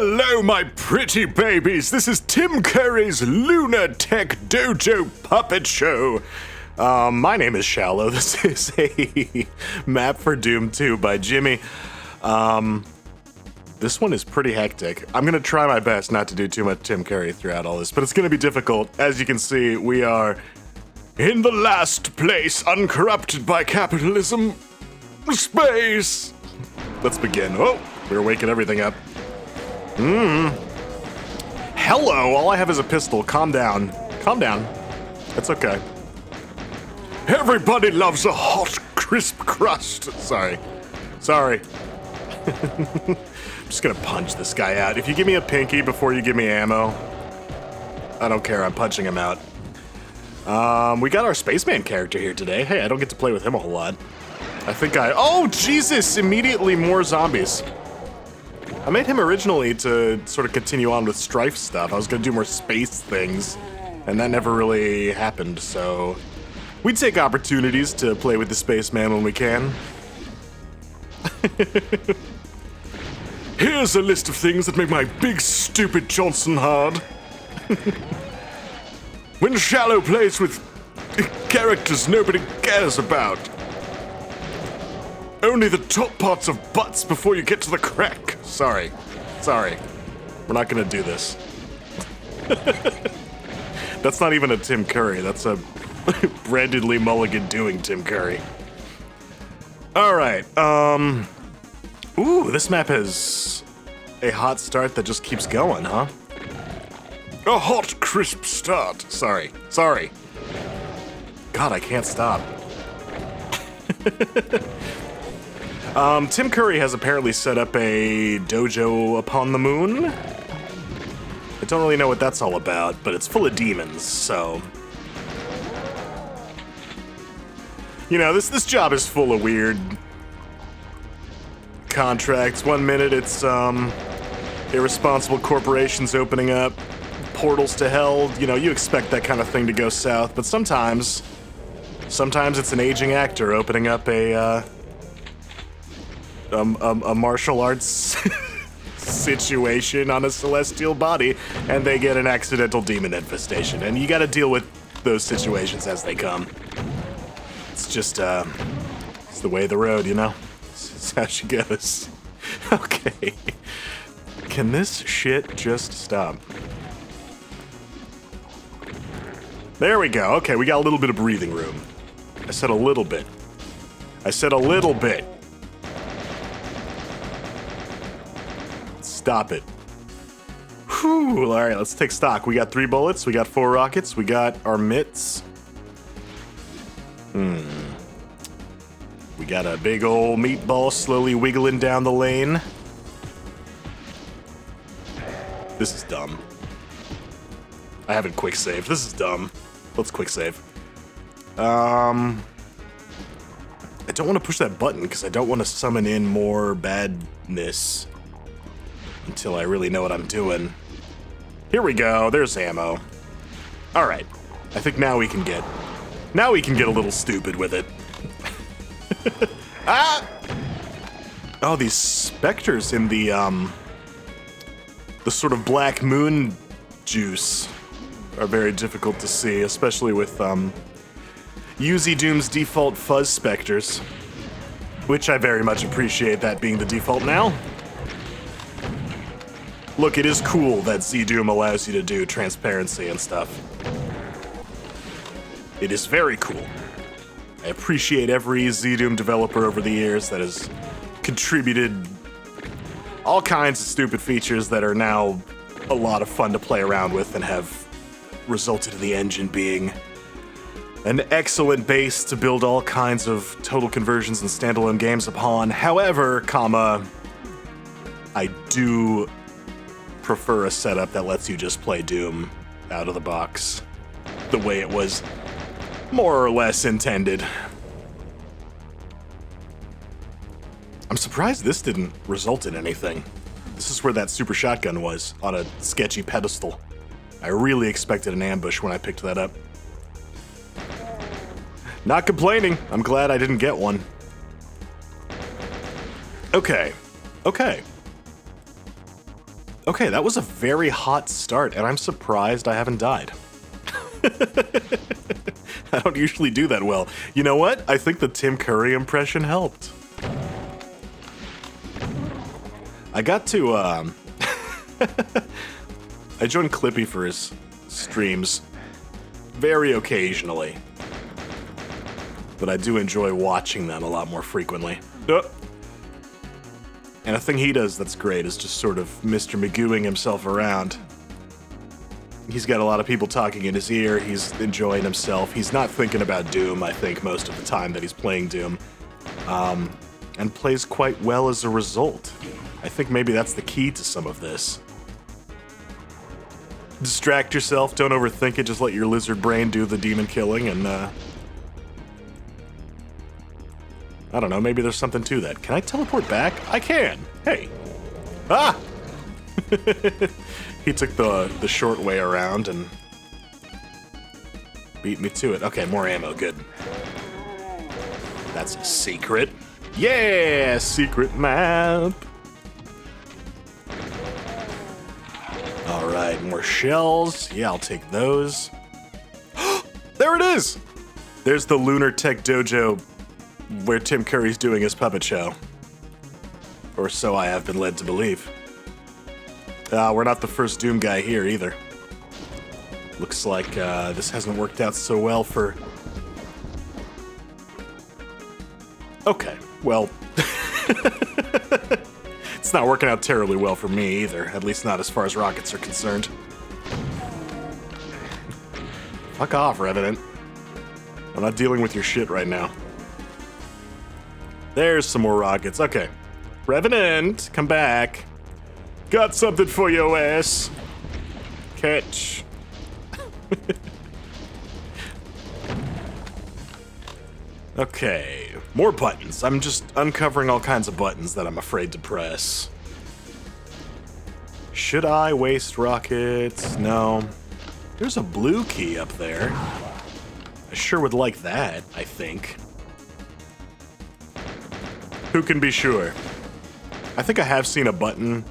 Hello, my pretty babies. This is Tim Curry's Lunartech Dojo Puppet Show. My name is Shallow. This is a map for Doom 2 by Jimmy. This one is pretty hectic. I'm gonna try my best not to do too much Tim Curry throughout all this, but it's gonna be difficult. As you can see, we are in the last place, uncorrupted by capitalism. Space! Let's begin. Oh, we're waking everything up. Hello, all I have is a pistol. Calm down. Calm down. It's okay. Everybody loves a hot, crisp crust. Sorry. I'm just gonna punch this guy out. If you give me a pinky before you give me ammo, I don't care, I'm punching him out. We got our spaceman character here today. Hey, I don't get to play with him a whole lot. Oh, Jesus! Immediately more zombies. I made him originally to sort of continue on with Strife stuff. I was gonna do more space things, and that never really happened, so we take opportunities to play with the spaceman when we can. Here's a list of things that make my big stupid Johnson hard. When Shallow plays with characters nobody cares about. Only the top parts of butts before you get to the crack. Sorry. We're not gonna do this. That's not even a Tim Curry. That's a Brandon Lee Mulligan doing Tim Curry. Alright, ooh, this map has a hot start that just keeps going, huh? A hot, crisp start. Sorry. God, I can't stop. Tim Curry has apparently set up a dojo upon the moon. I don't really know what that's all about, but it's full of demons, so... You know, this job is full of weird contracts. One minute it's, irresponsible corporations opening up portals to hell. You know, you expect that kind of thing to go south, but sometimes it's an aging actor opening up a martial arts situation on a celestial body, and they get an accidental demon infestation, and you gotta deal with those situations as they come. It's just, it's the way of the road, you know? It's how she goes. Okay. Can this shit just stop? There we go. Okay, we got a little bit of breathing room. I said a little bit. Stop it. Whew, alright, let's take stock. We got 3 bullets, we got 4 rockets, we got our mitts. We got a big old meatball slowly wiggling down the lane. This is dumb. I haven't quick saved. This is dumb. Let's quick save. I don't want to push that button because I don't want to summon in more badness until I really know what I'm doing. Here we go. There's ammo. All right. I think now we can get a little stupid with it. Ah! Oh, these specters in the sort of black moon juice are very difficult to see, especially with Uzi Doom's default fuzz specters, which I very much appreciate that being the default now. Look, it is cool that Z-Doom allows you to do transparency and stuff. It is very cool. I appreciate every Z-Doom developer over the years that has contributed all kinds of stupid features that are now a lot of fun to play around with and have resulted in the engine being an excellent base to build all kinds of total conversions and standalone games upon. However, I do prefer a setup that lets you just play Doom out of the box the way it was more or less intended. I'm surprised this didn't result in anything. This is where that super shotgun was, on a sketchy pedestal. I really expected an ambush when I picked that up. Not complaining. I'm glad I didn't get one. Okay. Okay, that was a very hot start, and I'm surprised I haven't died. I don't usually do that well. You know what? I think the Tim Curry impression helped. I got to, I joined Clippy for his streams very occasionally. But I do enjoy watching them a lot more frequently. And a thing he does that's great is just sort of Mr. Magooing himself around. He's got a lot of people talking in his ear, he's enjoying himself, he's not thinking about Doom, I think, most of the time that he's playing Doom. And plays quite well as a result. I think maybe that's the key to some of this. Distract yourself, don't overthink it, just let your lizard brain do the demon killing, and I don't know, maybe there's something to that. Can I teleport back? I can! Hey! Ah! He took the short way around and beat me to it. Okay, more ammo, good. That's a secret. Yeah! Secret map! Alright, more shells. Yeah, I'll take those. There it is! There's the Lunartech Dojo where Tim Curry's doing his puppet show. Or so I have been led to believe. We're not the first Doom guy here either. Looks like this hasn't worked out so well for... Okay, well... It's not working out terribly well for me either, at least not as far as rockets are concerned. Fuck off, Revenant. I'm not dealing with your shit right now. There's some more rockets. Okay. Revenant, come back. Got something for your ass. Catch. Okay. More buttons. I'm just uncovering all kinds of buttons that I'm afraid to press. Should I waste rockets? No. There's a blue key up there. I sure would like that, I think. Who can be sure? I think I have seen a button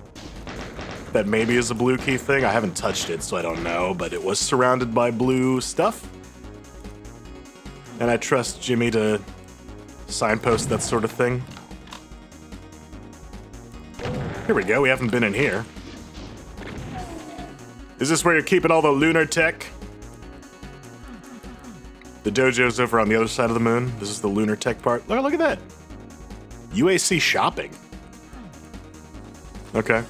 that maybe is a blue key thing. I haven't touched it, so I don't know, but it was surrounded by blue stuff. And I trust Jimmy to signpost that sort of thing. Here we go, we haven't been in here. Is this where you're keeping all the lunar tech? The dojo's over on the other side of the moon. This is the lunar tech part. Look at that. UAC shopping. Okay.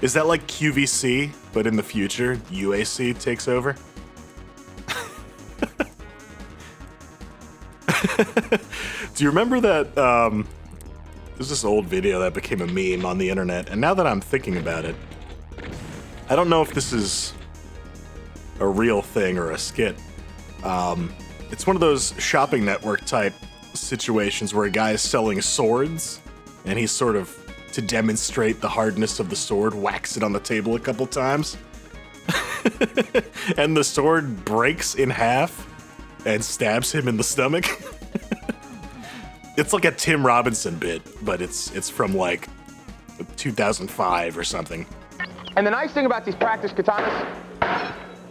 Is that like QVC, but in the future, UAC takes over? Do you remember that, there's this old video that became a meme on the internet, and now that I'm thinking about it, I don't know if this is a real thing or a skit. It's one of those shopping network type situations where a guy is selling swords, and he's sort of, to demonstrate the hardness of the sword, whacks it on the table a couple times. And the sword breaks in half and stabs him in the stomach. It's like a Tim Robinson bit, but it's from like 2005 or something. And the nice thing about these practice katanas...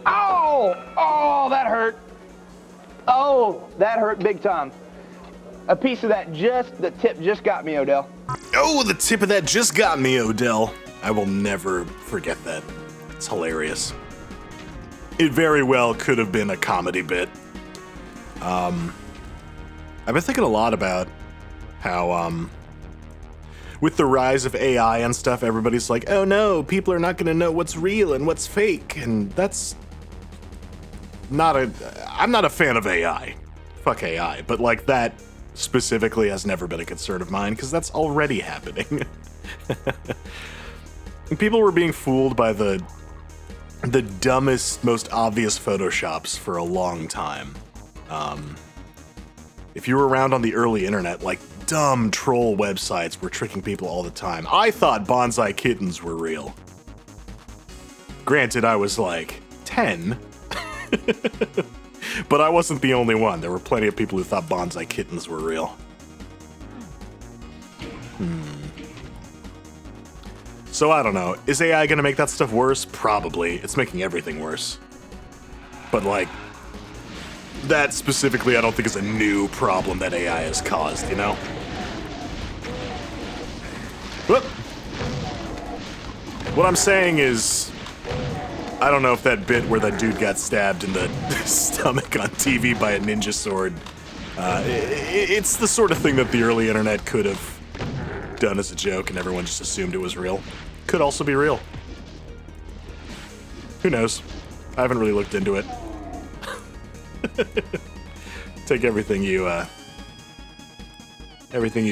Oh! Oh, that hurt. Oh, that hurt big time. A piece of that the tip just got me, Odell. Oh, the tip of that just got me, Odell. I will never forget that. It's hilarious. It very well could have been a comedy bit. I've been thinking a lot about how, with the rise of AI and stuff, everybody's like, oh no, people are not gonna know what's real and what's fake, and that's I'm not a fan of AI. Fuck AI, but like that specifically has never been a concern of mine, because that's already happening. People were being fooled by the dumbest, most obvious photoshops for a long time. If you were around on the early internet, like, dumb troll websites were tricking people all the time. I thought bonsai kittens were real. Granted, I was like 10, but I wasn't the only one. There were plenty of people who thought bonsai kittens were real. So I don't know. Is AI gonna make that stuff worse? Probably. It's making everything worse. But like, that specifically I don't think is a new problem that AI has caused, you know? Whoop. What I'm saying is, I don't know if that bit where that dude got stabbed in the stomach on TV by a ninja sword, it's the sort of thing that the early internet could have done as a joke and everyone just assumed it was real. Could also be real. Who knows? I haven't really looked into it. Take everything you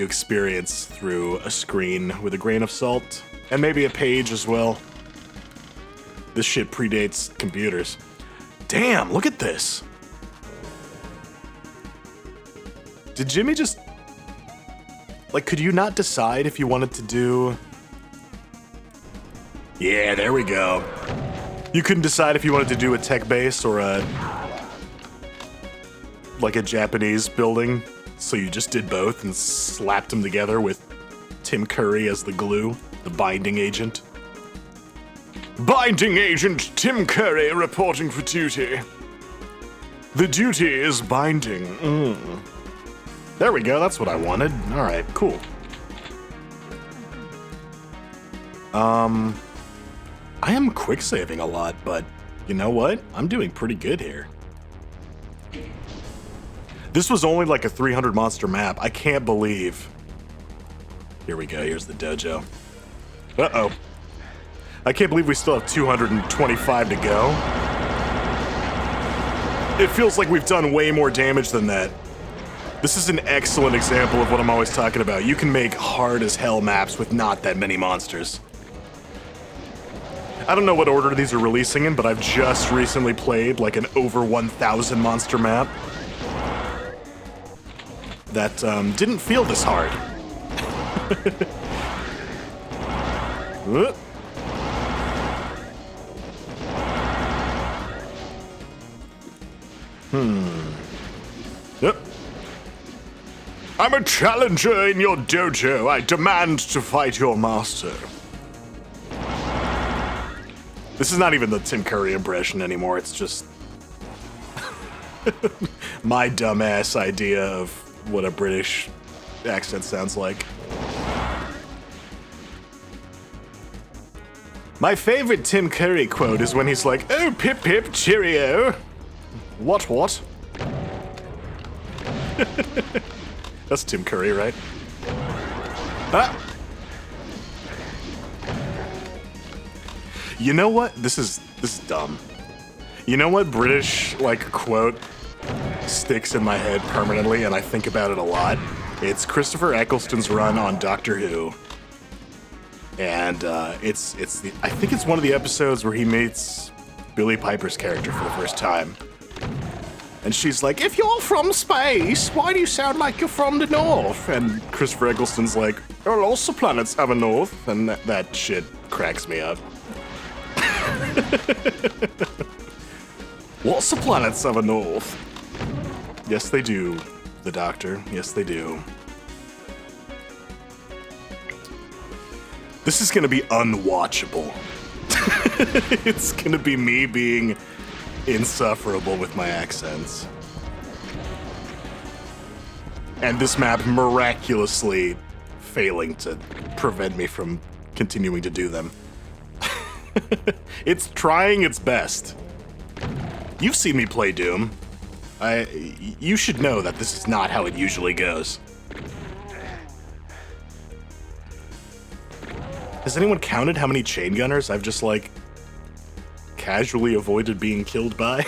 experience through a screen with a grain of salt, and maybe a page as well. This shit predates computers. Damn, look at this. Did Jimmy just... Like, could you not decide if you wanted to do... Yeah, there we go. You couldn't decide if you wanted to do a tech base or like a Japanese building, so you just did both and slapped them together with Tim Curry as the glue, the binding agent. Binding agent Tim Curry reporting for duty. The duty is binding. There we go, that's what I wanted. Alright, cool. I am quick saving a lot, but you know what? I'm doing pretty good here. This was only like a 300 monster map. I can't believe. Here we go, here's the dojo. Uh-oh. I can't believe we still have 225 to go. It feels like we've done way more damage than that. This is an excellent example of what I'm always talking about. You can make hard as hell maps with not that many monsters. I don't know what order these are releasing in, but I've just recently played like an over 1,000 monster map that didn't feel this hard. Yep. I'm a challenger in your dojo. I demand to fight your master. This is not even the Tim Curry impression anymore. It's just my dumbass idea of what a British accent sounds like. My favorite Tim Curry quote is when he's like, "Oh, pip pip, cheerio." What? That's Tim Curry, right? Ah! You know what? This is dumb. You know what British, like, quote sticks in my head permanently, and I think about it a lot? It's Christopher Eccleston's run on Doctor Who. And I think it's one of the episodes where he meets Billie Piper's character for the first time. And she's like, "If you're from space, why do you sound like you're from the north?" And Christopher Eccleston's like, "Oh, lots of planets have a north." And that shit cracks me up. Lots of planets have a north. Yes, they do, the Doctor. Yes, they do. This is gonna be unwatchable. It's gonna be me being insufferable with my accents. And this map miraculously failing to prevent me from continuing to do them. It's trying its best. You've seen me play Doom. You should know that this is not how it usually goes. Has anyone counted how many chain gunners I've just, like, casually avoided being killed by?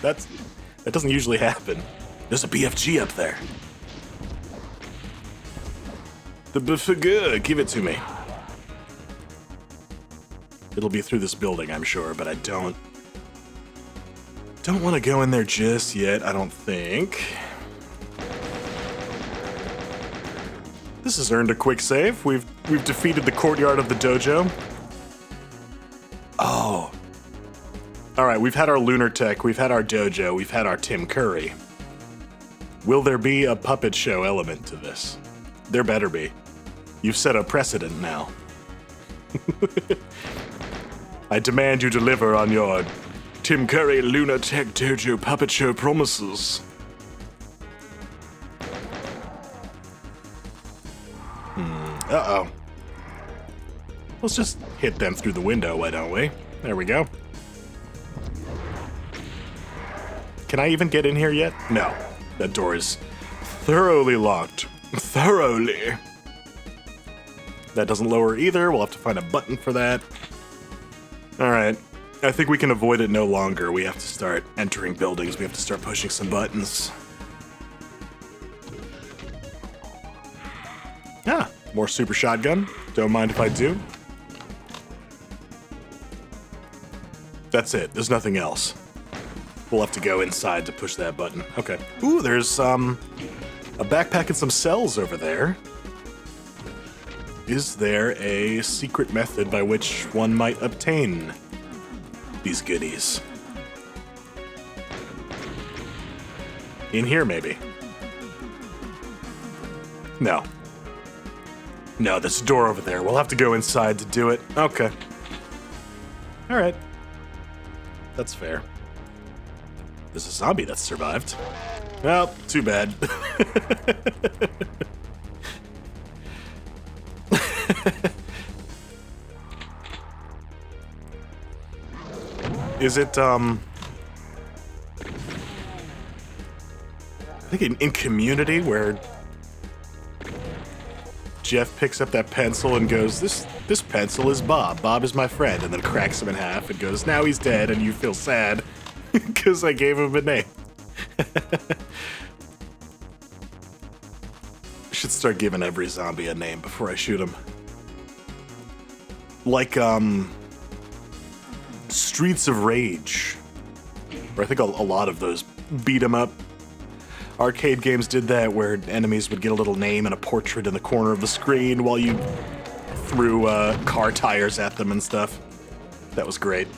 That doesn't usually happen. There's a BFG up there. The BFG, give it to me. It'll be through this building, I'm sure, but I don't want to go in there just yet, I don't think. This has earned a quick save. We've defeated the courtyard of the dojo. Oh. Alright, we've had our Lunartech, we've had our dojo, we've had our Tim Curry. Will there be a puppet show element to this? There better be. You've set a precedent now. I demand you deliver on your Tim Curry Lunartech Dojo puppet show promises. Uh-oh. Let's just hit them through the window, why don't we? There we go. Can I even get in here yet? No. That door is thoroughly locked. Thoroughly. That doesn't lower either. We'll have to find a button for that. Alright. I think we can avoid it no longer. We have to start entering buildings. We have to start pushing some buttons. Ah, more super shotgun. Don't mind if I do. That's it. There's nothing else. We'll have to go inside to push that button. Okay. Ooh, there's a backpack and some cells over there. Is there a secret method by which one might obtain these goodies? In here, maybe. No. No, there's a door over there. We'll have to go inside to do it. Okay. All right. That's fair. There's a zombie that survived. Well, too bad. Is it, I think in Community where Jeff picks up that pencil and goes, this pencil is Bob. Bob is my friend, and then cracks him in half and goes, now he's dead, and you feel sad because I gave him a name. Should start giving every zombie a name before I shoot him. Like, Streets of Rage. Or I think a lot of those beat 'em up arcade games did that, where enemies would get a little name and a portrait in the corner of the screen while you threw car tires at them and stuff. That was great.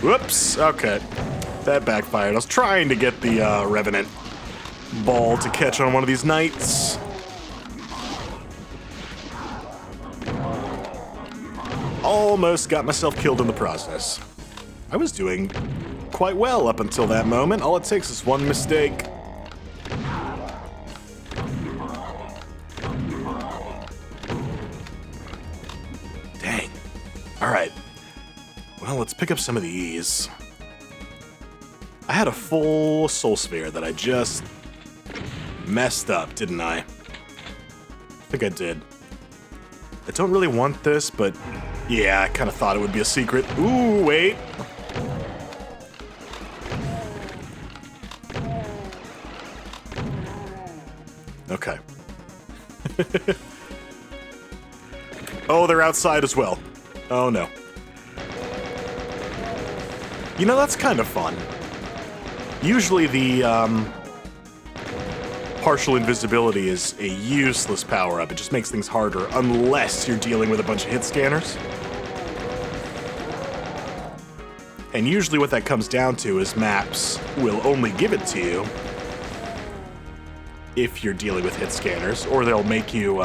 Whoops, okay. That backfired. I was trying to get the Revenant ball to catch on one of these knights. Almost got myself killed in the process. I was doing quite well up until that moment. All it takes is one mistake. Dang. Alright. Well, let's pick up some of these. I had a full soul sphere that I just messed up, didn't I? I think I did. I don't really want this, but yeah, I kind of thought it would be a secret. Ooh, wait. Okay. Oh, they're outside as well. Oh, no. You know, that's kind of fun. Usually the, partial invisibility is a useless power-up. It just makes things harder unless you're dealing with a bunch of hit scanners. And usually what that comes down to is maps will only give it to you if you're dealing with hit scanners, or they'll make you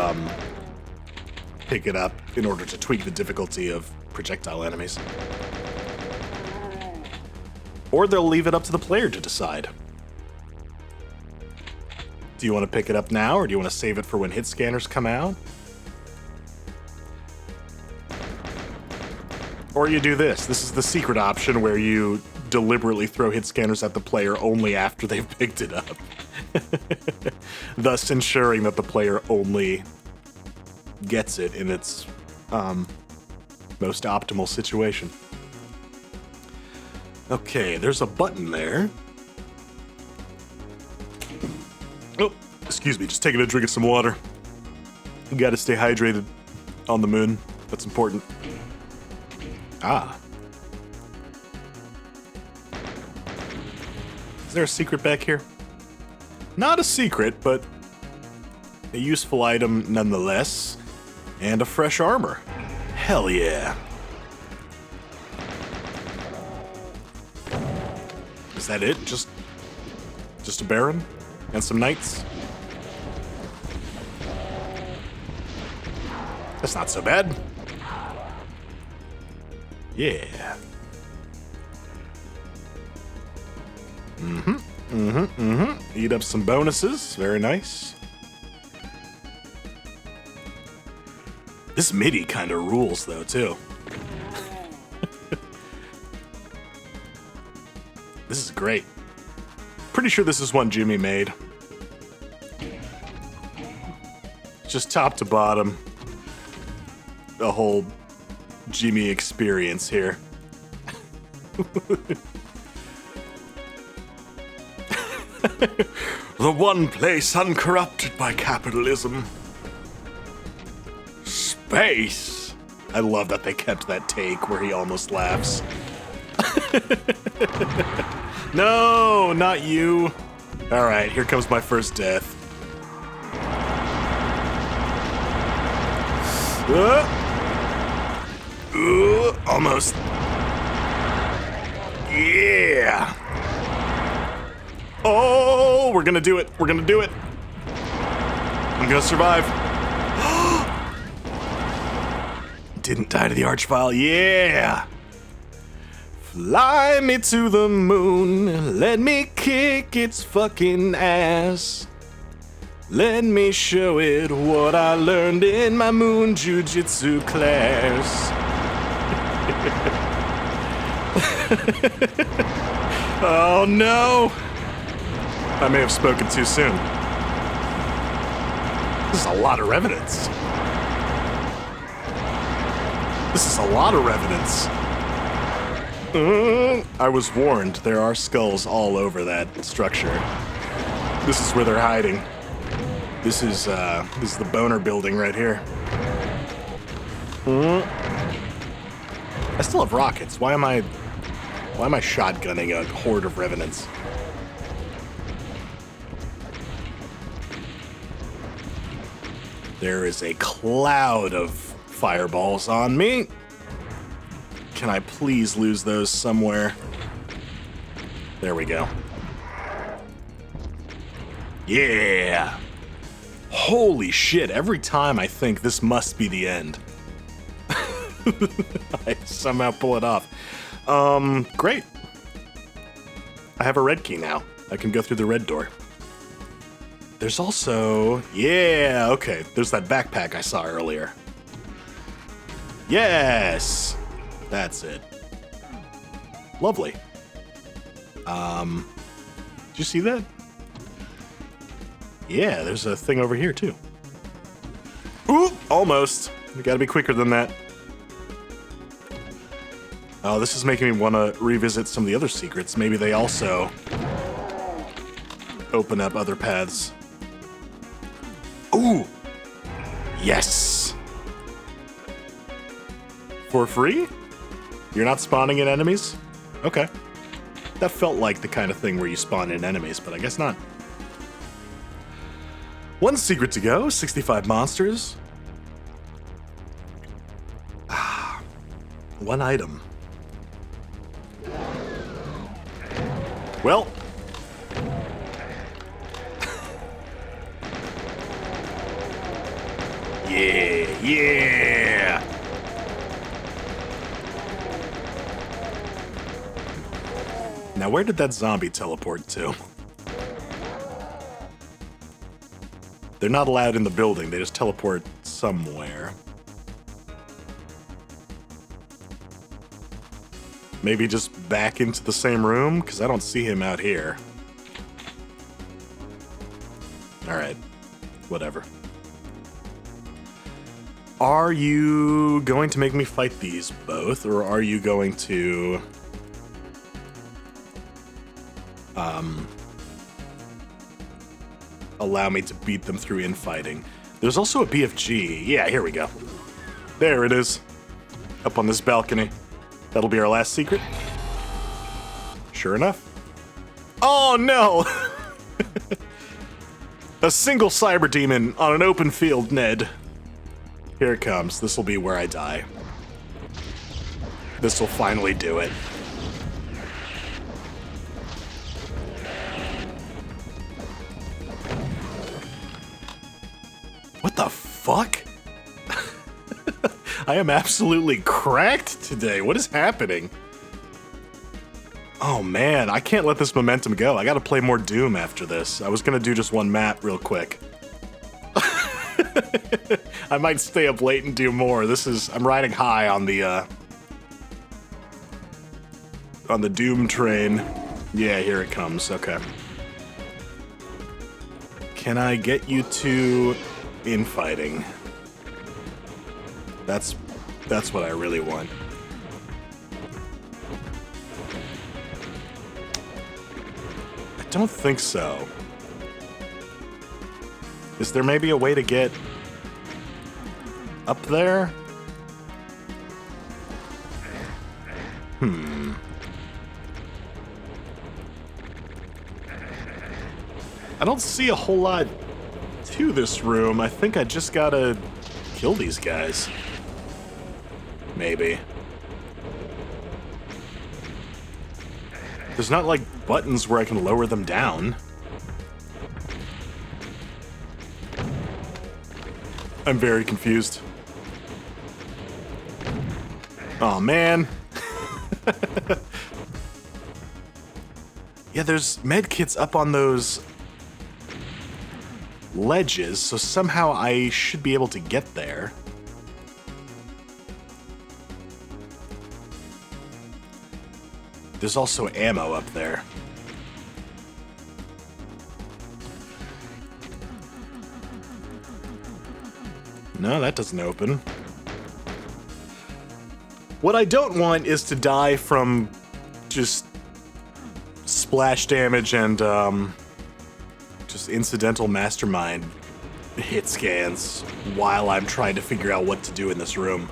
pick it up in order to tweak the difficulty of projectile enemies. Or they'll leave it up to the player to decide. Do you want to pick it up now, or do you want to save it for when hit scanners come out? Or you do this. This is the secret option where you deliberately throw hit scanners at the player only after they've picked it up. Thus ensuring that the player only gets it in its most optimal situation. Okay, there's a button there. Oh, excuse me, just taking a drink of some water. You gotta stay hydrated on the moon. That's important. Ah. Is there a secret back here? Not a secret, but a useful item nonetheless. And a fresh armor. Hell yeah. Is that it? Just a Baron? And some knights? That's not so bad. Yeah. Eat up some bonuses. Very nice. This MIDI kind of rules, though, too. This is great. Pretty sure this is one Jimmy made. Just top to bottom. The whole Jimmy experience here. The one place uncorrupted by capitalism. Space. I love that they kept that take where he almost laughs. No, not you. All right, here comes my first death. Almost. Yeah. Oh, we're gonna do it. We're gonna do it. I'm gonna survive. Didn't die to the Archvile. Yeah. Fly me to the moon. Let me kick its fucking ass. Let me show it what I learned in my moon jujitsu class. Oh no! I may have spoken too soon. This is a lot of revenants. This is a lot of revenants. I was warned, there are skulls all over that structure. This is where they're hiding. This is the boner building right here. I still have rockets. Why am I shotgunning a horde of revenants? There is a cloud of fireballs on me. Can I please lose those somewhere? There we go. Yeah! Holy shit, every time I think this must be the end, I somehow pull it off. Great. I have a red key now. I can go through the red door. There's also... Yeah, okay. There's that backpack I saw earlier. Yes! That's it. Lovely. Did you see that? Yeah, there's a thing over here, too. Ooh, almost. We gotta be quicker than that. Oh, this is making me want to revisit some of the other secrets. Maybe they also open up other paths. Ooh! Yes! For free? You're not spawning in enemies? Okay. That felt like the kind of thing where you spawn in enemies, but I guess not. One secret to go, 65 monsters. One item. Well. Yeah. Now, where did that zombie teleport to? They're not allowed in the building, they just teleport somewhere. Maybe just back into the same room? Because I don't see him out here. Alright. Whatever. Are you going to make me fight these both, or are you going to... allow me to beat them through infighting? There's also a BFG. Yeah, here we go. There it is. Up on this balcony. That'll be our last secret. Sure enough. Oh no! A single cyber demon on an open field, Ned. Here it comes. This will be where I die. This will finally do it. What the fuck? I am absolutely cracked today. What is happening? Oh man, I can't let this momentum go. I gotta play more Doom after this. I was gonna do just one map real quick. I might stay up late and do more. I'm riding high on the Doom train. Yeah, here it comes. Okay. Can I get you to infighting? That's what I really want. I don't think so. Is there maybe a way to get up there? I don't see a whole lot to this room. I think I just gotta kill these guys. Maybe. There's not like buttons where I can lower them down. I'm very confused. Oh man. Yeah, there's medkits up on those ledges, so somehow I should be able to get there. There's also ammo up there. No, that doesn't open. What I don't want is to die from just splash damage and just incidental mastermind hit scans while I'm trying to figure out what to do in this room.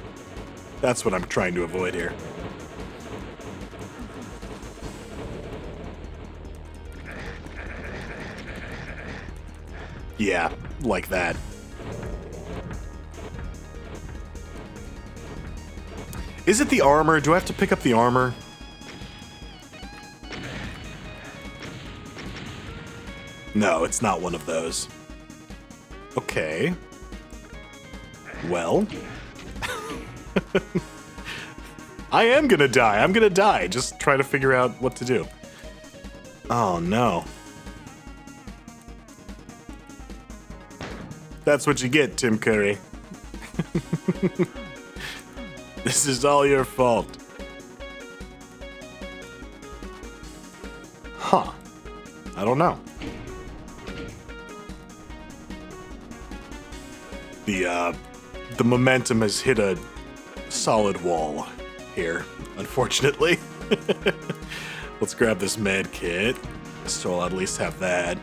That's what I'm trying to avoid here. Yeah, like that. Is it the armor? Do I have to pick up the armor? No, it's not one of those. Okay. Well. I am gonna die. I'm gonna die. Just try to figure out what to do. Oh, no. That's what you get, Tim Curry. This is all your fault. Huh. I don't know. The momentum has hit a solid wall here, unfortunately. Let's grab this med kit, so I'll at least have that.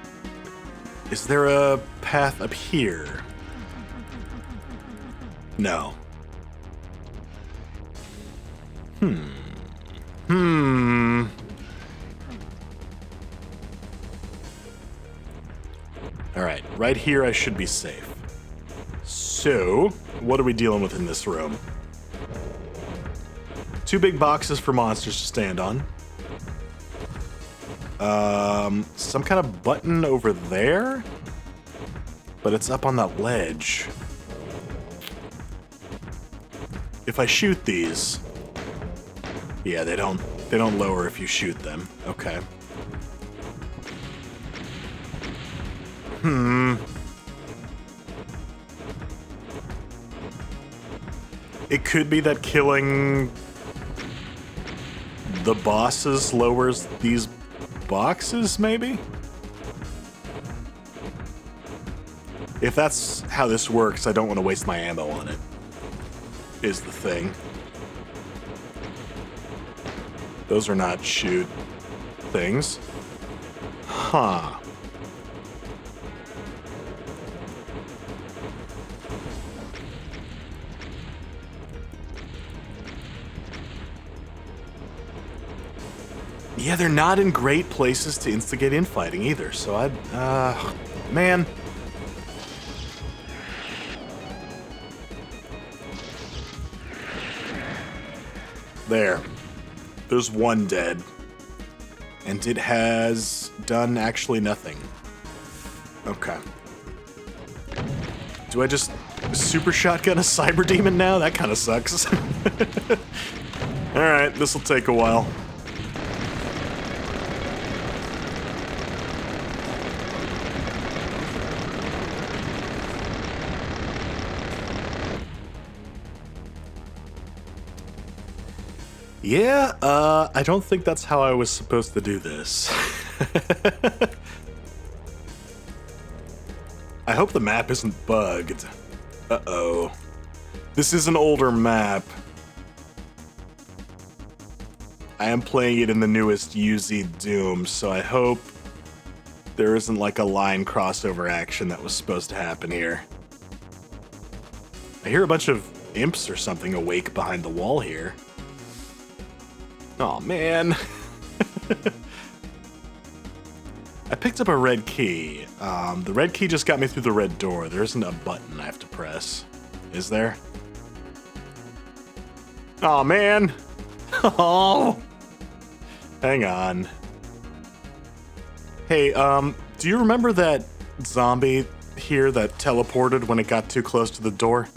Is there a path up here? No. Alright, right here I should be safe. So, what are we dealing with in this room? 2 big boxes for monsters to stand on. Some kind of button over there? But it's up on that ledge. If I shoot these... Yeah, they don't lower if you shoot them. Okay. It could be that killing the bosses lowers these boxes, maybe? If that's how this works, I don't want to waste my ammo on it, is the thing. Those are not shoot things. Huh. Yeah, they're not in great places to instigate infighting either, so man. There. There's one dead. And it has done actually nothing. Okay. Do I just super shotgun a cyber demon now? That kind of sucks. Alright, this'll take a while. Yeah, I don't think that's how I was supposed to do this. I hope the map isn't bugged. Uh-oh. This is an older map. I am playing it in the newest UZ Doom, so I hope there isn't like a line crossover action that was supposed to happen here. I hear a bunch of imps or something awake behind the wall here. Aw, man. I picked up a red key. The red key just got me through the red door. There isn't a button I have to press. Is there? Aw, man. Oh. Hang on. Hey, do you remember that zombie here that teleported when it got too close to the door?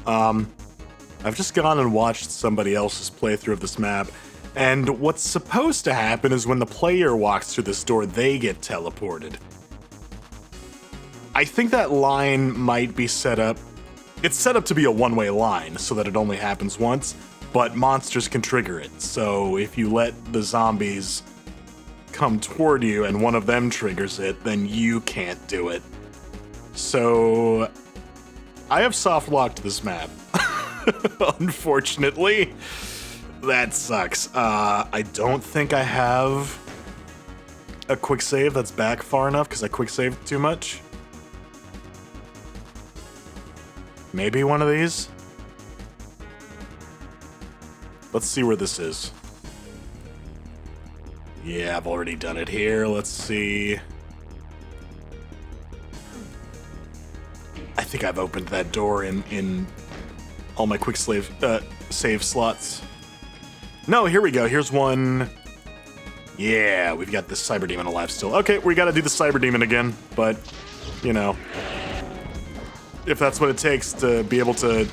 I've just gone and watched somebody else's playthrough of this map, and what's supposed to happen is when the player walks through this door, they get teleported. I think that line might be set up. It's set up to be a one-way line so that it only happens once, but monsters can trigger it. So if you let the zombies come toward you and one of them triggers it, then you can't do it. So I have soft-locked this map. Unfortunately. That sucks. I don't think I have a quick save that's back far enough because I quick saved too much. Maybe one of these? Let's see where this is. Yeah, I've already done it here. Let's see. I think I've opened that door in all my quick save slots. No, here we go. Here's one. Yeah, we've got this cyber demon alive still. Okay, we gotta do the cyber demon again, but, you know, if that's what it takes to be able to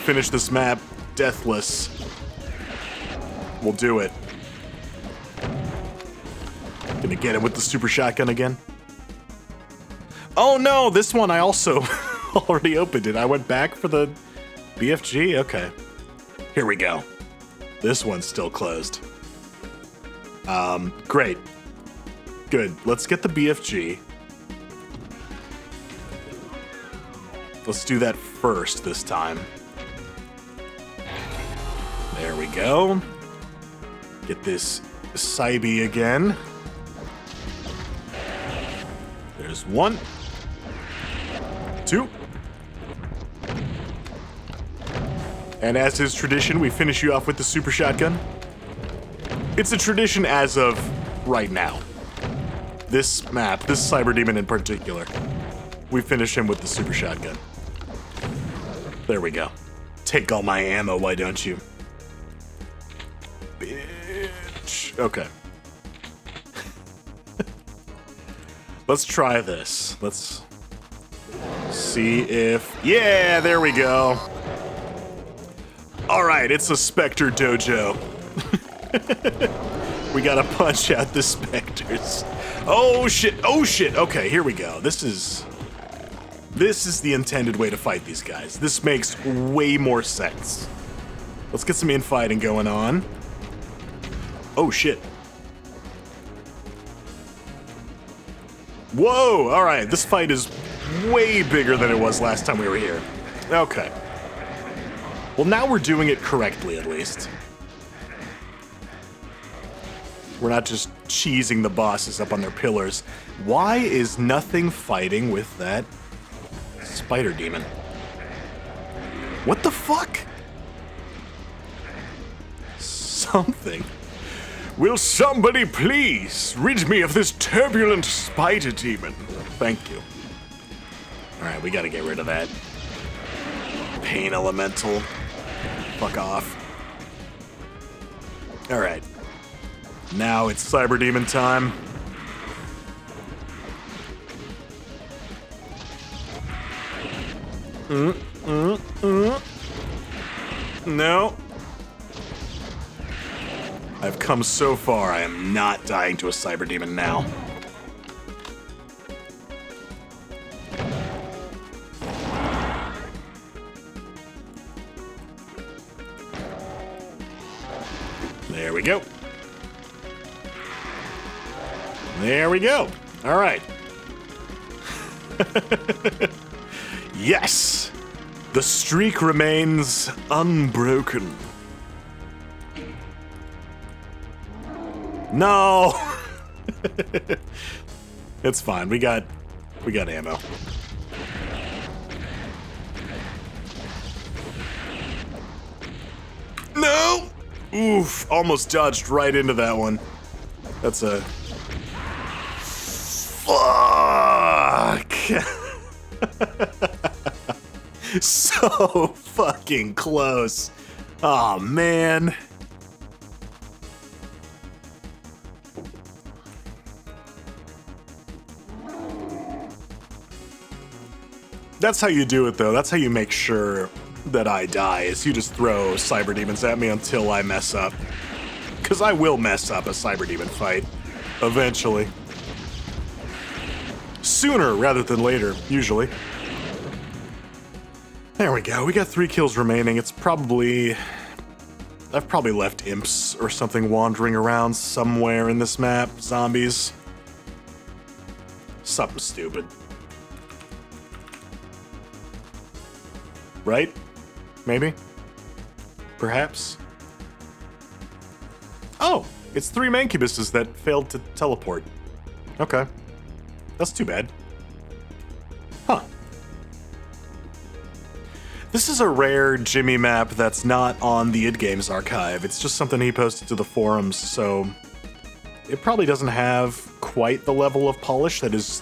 finish this map deathless, we'll do it. Gonna get it with the super shotgun again. Oh no, this one I also already opened it. I went back for the BFG? Okay. Here we go. This one's still closed. Great. Good. Let's get the BFG. Let's do that first this time. There we go. Get this Cybe again. There's one. Two. And as is tradition, we finish you off with the super shotgun. It's a tradition as of right now. This map, this cyber demon in particular, we finish him with the super shotgun. There we go. Take all my ammo, why don't you? Bitch. Okay. Let's try this. Let's see if... Yeah, there we go. Alright, it's a Spectre Dojo. We gotta punch out the Spectres. Oh shit, oh shit. Okay, here we go. This is the intended way to fight these guys. This makes way more sense. Let's get some infighting going on. Oh shit. Whoa, alright, this fight is way bigger than it was last time we were here. Okay. Well, now we're doing it correctly, at least. We're not just cheesing the bosses up on their pillars. Why is nothing fighting with that spider demon? What the fuck? Something. Will somebody please rid me of this turbulent spider demon? Thank you. Alright, we gotta get rid of that. Pain elemental. Fuck off. Alright. Now it's cyber demon time. No. I've come so far, I am not dying to a cyber demon now. There we go. There we go. All right. Yes! The streak remains unbroken. No! It's fine. We got ammo. No! Oof, almost dodged right into that one. That's a... Fuck! So fucking close. Oh man. That's how you do it though. That's how you make sure that I die, is you just throw cyber demons at me until I mess up. Because I will mess up a cyber demon fight. Eventually. Sooner rather than later, usually. There we go. We got 3 kills remaining. It's probably... I've probably left imps or something wandering around somewhere in this map. Zombies. Something stupid. Right? Maybe? Perhaps? Oh! It's 3 mancubuses that failed to teleport. Okay. That's too bad. Huh. This is a rare Jimmy map that's not on the id Games archive. It's just something he posted to the forums, so it probably doesn't have quite the level of polish that his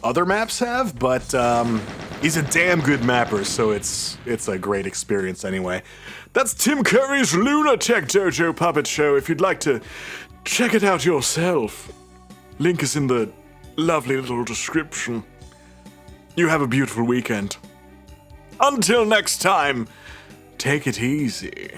other maps have, but he's a damn good mapper, so it's a great experience anyway. That's Tim Curry's Lunartech Dojo puppet show. If you'd like to check it out yourself, link is in the lovely little description. You have a beautiful weekend. Until next time, take it easy.